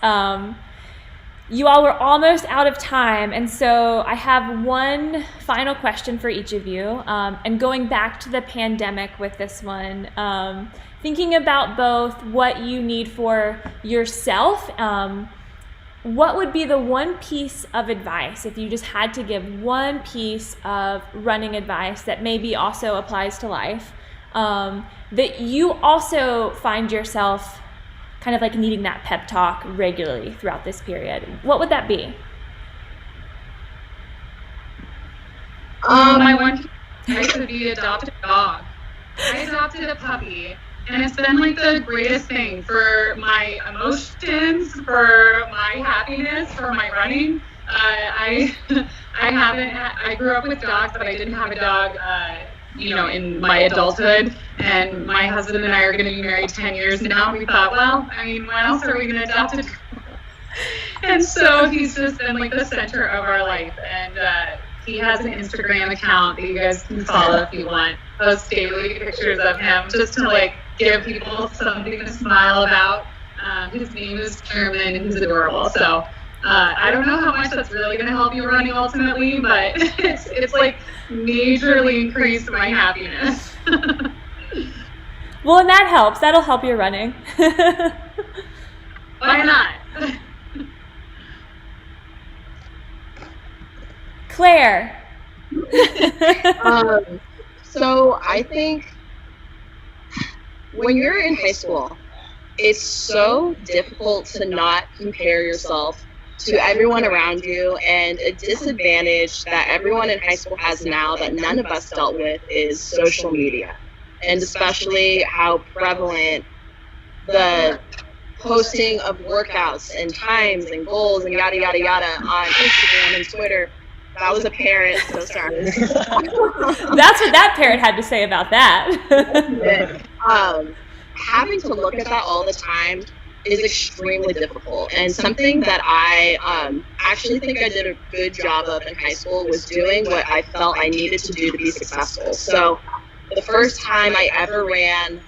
You all were almost out of time, and so I have one final question for each of you. And going back to the pandemic with this one, thinking about both what you need for yourself, what would be the one piece of advice, if you just had to give one piece of running advice that maybe also applies to life, that you also find yourself kind of like needing that pep talk regularly throughout this period? What would that be? My one advice would be adopt a dog. I adopted a puppy. And it's been like the greatest thing for my emotions, for my happiness, for my running. I grew up with dogs, but I didn't have a dog, in my adulthood. And my husband and I are going to be married 10 years now. We thought, when else are we going to adopt a dog? And so he's just been like the center of our life. And he has an Instagram account that you guys can follow if you want. Post daily pictures of him just to give people something to smile about. His name is German and he's adorable. So I don't know how much that's really going to help you running ultimately, but it's majorly increased my happiness. Well, and that helps. That'll help your running. Why not? Claire. So I think when you're in high school, it's so difficult to not compare yourself to everyone around you, and a disadvantage that everyone in high school has now that none of us dealt with is social media, and especially how prevalent the posting of workouts and times and goals and yada, yada, yada on Instagram and Twitter That was a parent, so sorry. That's what that parent had to say about that. Having to look at that all the time is extremely difficult, and something that I actually think I did a good job of in high school was doing what I felt I needed to do to be successful. So the first time I ever ran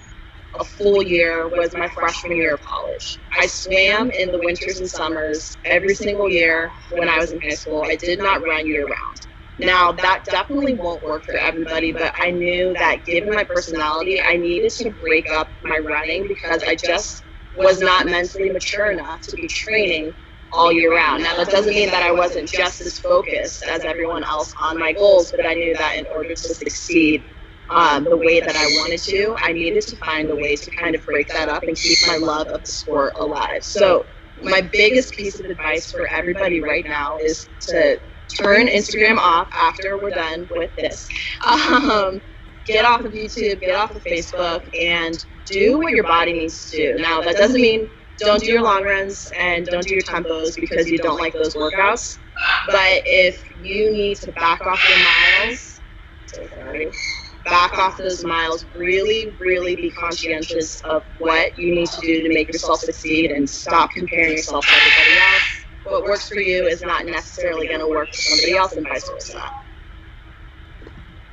a full year was my freshman year of college. I swam in the winters and summers every single year when I was in high school. I did not run year round. Now, that definitely won't work for everybody, but I knew that given my personality, I needed to break up my running because I just was not mentally mature enough to be training all year round. Now, that doesn't mean that I wasn't just as focused as everyone else on my goals, but I knew that in order to succeed the way that I wanted to, I needed to find a way to kind of break that up and keep my love of the sport alive. So my biggest piece of advice for everybody right now is to turn Instagram off after we're done with this. Get off of YouTube, get off of Facebook, and do what your body needs to do. Now, that doesn't mean don't do your long runs and don't do your tempos because you don't like those workouts. But if you need to back off those miles, really, really be conscientious of what you need to do to make yourself succeed and stop comparing yourself to everybody else. What works for you is not necessarily going to work for somebody else, and vice versa.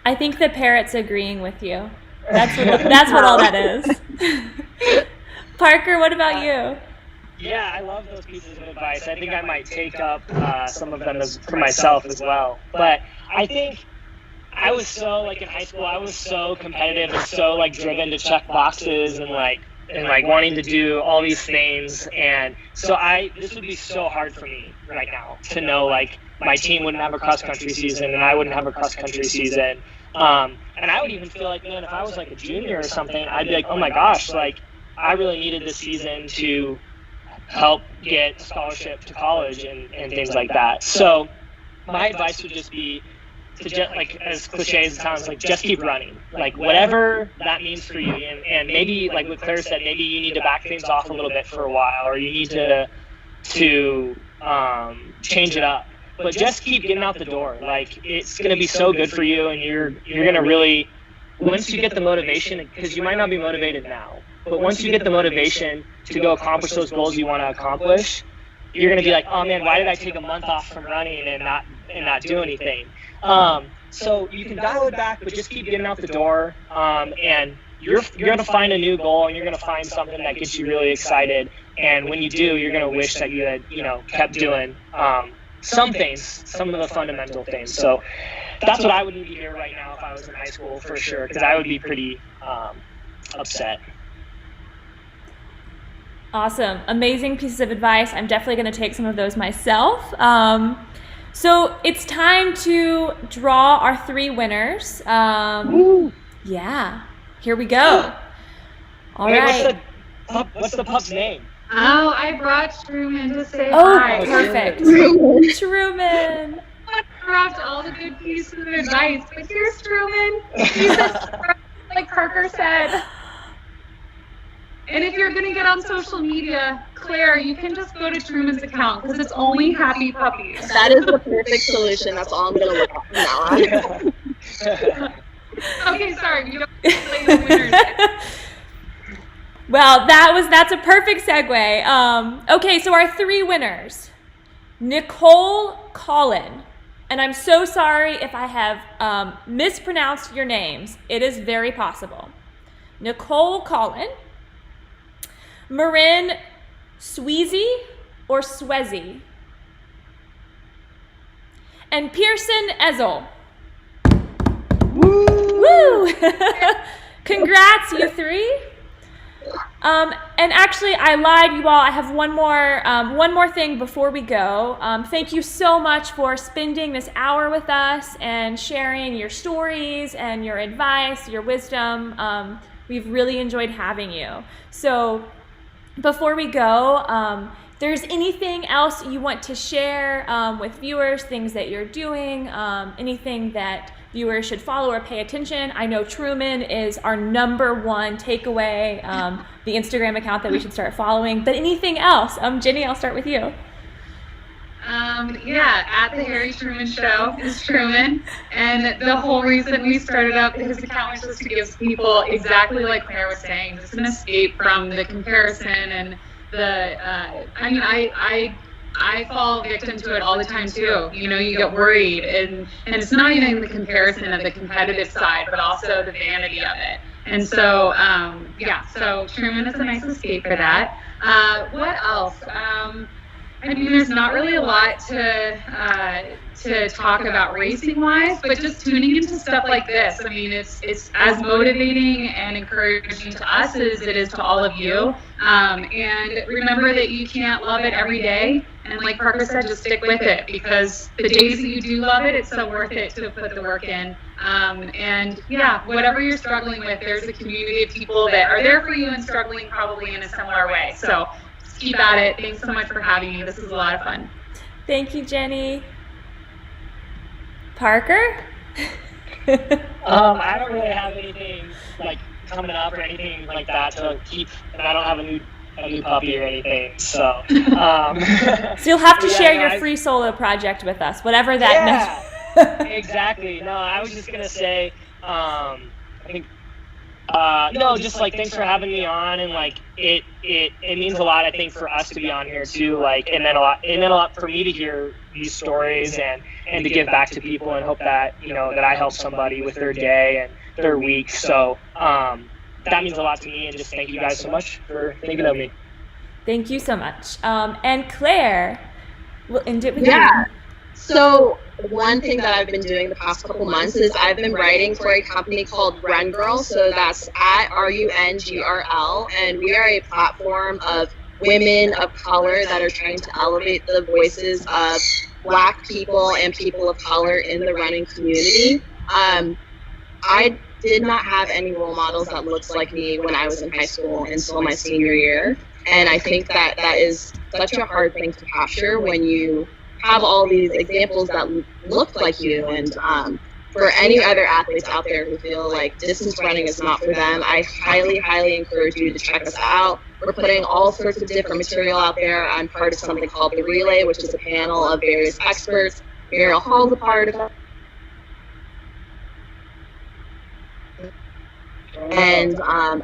I think the parrot's agreeing with you. That's what all that is. Parker, what about you? Yeah, I love those pieces of advice. I think I might take up some of them for myself as well. But I think I was so, like, in high school, I was so competitive and so, like, driven to check boxes and wanting to do all these things. And so this would be so hard for me right now to know, like, my team wouldn't have a cross-country season and I wouldn't have a cross-country season. And I would even feel like, man, if I was, like, a junior or something, I'd be like, oh, my gosh, like, I really needed this season to help get a scholarship to college and things like that. So my advice would just be to just, like, as cliche as it sounds, like, just keep running, like, whatever that means for you. And maybe, like what Claire said, maybe you need to back things off a little bit for a while, or you need to change it up, but just keep getting out the door. Like, it's going to be so good for you, and you're going to really, once you get the motivation, because you might not be motivated now, but once you get the motivation to go accomplish those goals you want to accomplish, you're going to be like, oh man, why did I take a month off from running and not do anything? So you can dial it back, but just keep getting out the door. And you're going to find a new goal, and you're going to find something that gets you really excited. And when you do, you're going to wish that you had, kept doing some things, some of the fundamental things. So that's what I would need to hear right now if I was in high school, for sure, because I would be pretty upset. Awesome. Amazing pieces of advice. I'm definitely going to take some of those myself. So it's time to draw our 3 winners. Yeah, here we go. All right. What's the pup's name? Oh, I brought Truman to say hi. Oh, perfect. Truman. I dropped all the good pieces of advice, but here's Truman. He said, like Parker said. And if you're going to get on social media, Claire, you can just go to Truman's account because it's only happy puppies. That is the perfect solution. That's all I'm going to look at from now on. Okay, sorry. You don't play the winners. Well, that's a perfect segue. Okay, so our 3 winners. Nicole Collin. And I'm so sorry if I have mispronounced your names. It is very possible. Nicole Collin. Marin Sweezy or Swezy. And Pearson Ezel. Woo! Congrats, you 3. And actually, I lied, you all. I have one more thing before we go. Thank you so much for spending this hour with us and sharing your stories and your advice, your wisdom. We've really enjoyed having you. So before we go, if there's anything else you want to share with viewers, things that you're doing, anything that viewers should follow or pay attention. I know Truman is our #1 takeaway, the Instagram account that we should start following. But anything else? Jenny, I'll start with you. Yeah, at the Harry Truman Show is Truman, and the whole reason we started up his account was just to give people, exactly like Claire was saying, just an escape from the comparison and the. I mean, I fall victim to it all the time too. You know, you get worried, and it's not even the comparison of the competitive side, but also the vanity of it. And so, yeah, so Truman is a nice escape for that. What else? I mean, there's not really a lot to talk about racing wise, but just tuning into stuff like this. I mean, it's as motivating and encouraging to us as it is to all of you. And remember that you can't love it every day. And like Parker said, just stick with it, because the days that you do love it, it's so worth it to put the work in. And yeah, whatever you're struggling with, there's a community of people that are there for you and struggling probably in a similar way. So just keep at it. Thanks so much for having me. This is a lot of fun. Thank you, Jenny. Parker? I don't really have anything like coming up or anything like that to keep, and I don't have a new puppy or anything, so So you'll have to share your free solo project with us, whatever that means. Exactly. No, I was just gonna say, I think no, just like thanks for having me on, and like it means a lot, I think, for us to be on here too, like, and then a lot for me to hear these stories and to give back to people, and hope that, you know, that I help somebody with their day and their week. So that means a lot to me, and just thank you guys so much for thinking of me. Thank you so much. And Claire, we'll end it with you. Yeah. So one thing that I've been doing the past couple months is I've been writing for a company called Run Girl. So that's at RUNGRL, and we are a platform of women of color that are trying to elevate the voices of Black people and people of color in the running community. I did not have any role models that looked like me when I was in high school until my senior year. And I think that is such a hard thing to capture when you have all these examples that look like you. And for any other athletes out there who feel like distance running is not for them, I highly, highly encourage you to check us out. We're putting all sorts of different material out there. I'm part of something called The Relay, which is a panel of various experts. Muriel Hall's a part of it. And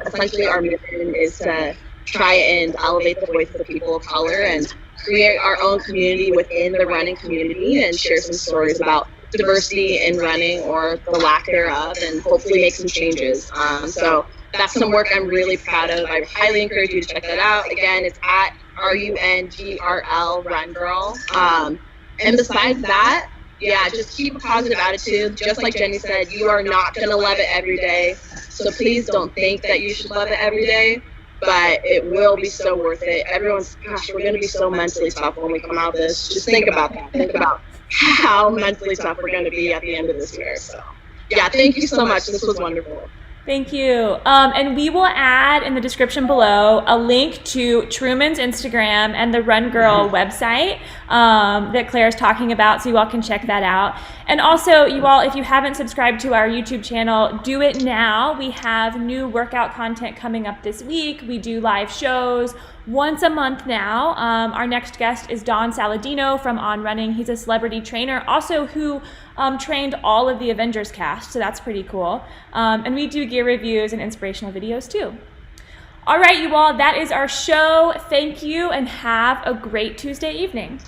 essentially our mission is to try and elevate the voices of people of color and create our own community within the running community, and share some stories about diversity in running, or the lack thereof, and hopefully make some changes. So that's some work I'm really proud of. I highly encourage you to check that out. Again, it's at RUNGRL Run Girl. And besides that, yeah, just keep a positive attitude. Just like Jenny said, you are not going to love it every day. So please don't think that you should love it every day, but it will be so worth it. Gosh, we're going to be so mentally tough when we come out of this. Just think about that. Think about how mentally tough we're going to be at the end of this year. So yeah, thank you so much. This was wonderful. Thank you. And we will add in the description below a link to Truman's Instagram and the Run Girl website that Claire's talking about, so you all can check that out. And also, you all, if you haven't subscribed to our YouTube channel, do it now. We have new workout content coming up this week. We do live shows once a month now. Our next guest is Don Saladino from On Running. He's a celebrity trainer, also who trained all of the Avengers cast, so that's pretty cool. And we do gear reviews and inspirational videos too. All right, you all, that is our show. Thank you, and have a great Tuesday evening.